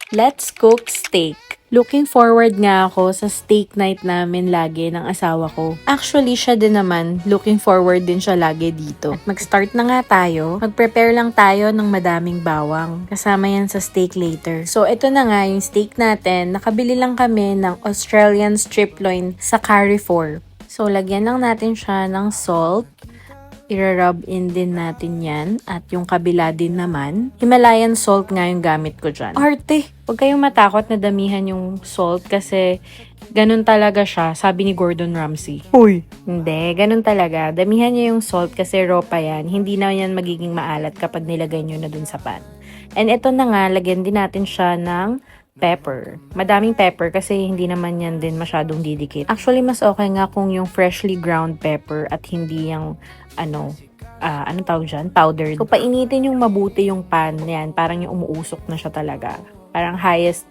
Let's cook steak. Looking forward nga ako sa steak night namin lagi ng asawa ko. Actually, siya din naman, looking forward din siya lagi dito. At mag-start na nga tayo. Mag-prepare lang tayo ng madaming bawang. Kasama yan sa steak later. So, ito na nga yung steak natin. Nakabili lang kami ng Australian strip loin sa Carrefour. So, lagyan lang natin siya ng salt. I-rub in din natin yan. At yung kabila din naman. Himalayan salt nga yung gamit ko dyan. Arte! Huwag kayong matakot na damihan yung salt kasi ganun talaga siya, sabi ni Gordon Ramsay. Uy! Hindi, ganun talaga. Damihan niyo yung salt kasi raw pa yan. Hindi na yan magiging maalat kapag nilagay nyo na dun sa pan. And ito na nga, lagyan din natin siya ng pepper. Madaming pepper kasi hindi naman yan din masyadong didikit. Actually, mas okay nga kung yung freshly ground pepper at hindi yung anong tawag dyan? Powdered. So, painitin yung mabuti yung pan. Yan, parang yung umuusok na siya talaga. Parang highest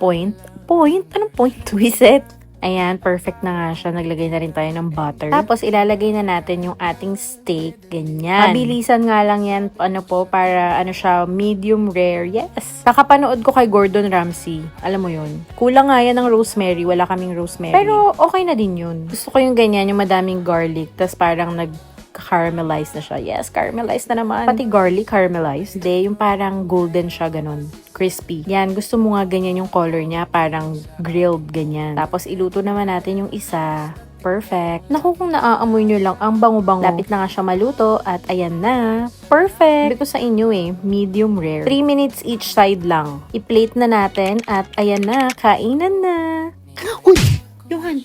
point. Point? Anong point? Reset? Ayan, perfect na nga siya. Naglagay na rin tayo ng butter. Tapos, ilalagay na natin yung ating steak. Ganyan. Mabilisan nga lang yan. Para siya, medium rare. Yes. Kakapanood ko kay Gordon Ramsay. Alam mo yun. Kulang nga yan ng rosemary. Wala kaming rosemary. Pero, okay na din yun. Gusto ko yung ganyan, yung madaming garlic. Tapos, parang caramelize na siya. Yes, caramelized na naman. Pati garlic caramelized. Hindi, yung parang golden siya, ganun. Crispy. Yan, gusto mo nga ganyan yung color niya, parang grilled, ganyan. Tapos, iluto naman natin yung isa. Perfect. Naku, kung naaamoy nyo lang, ang bango-bango. Lapit na nga siya maluto at ayan na. Perfect. Sabi ko sa inyo medium rare. 3 minutes each side lang. I-plate na natin at ayan na, kainan na. Uy! Johan!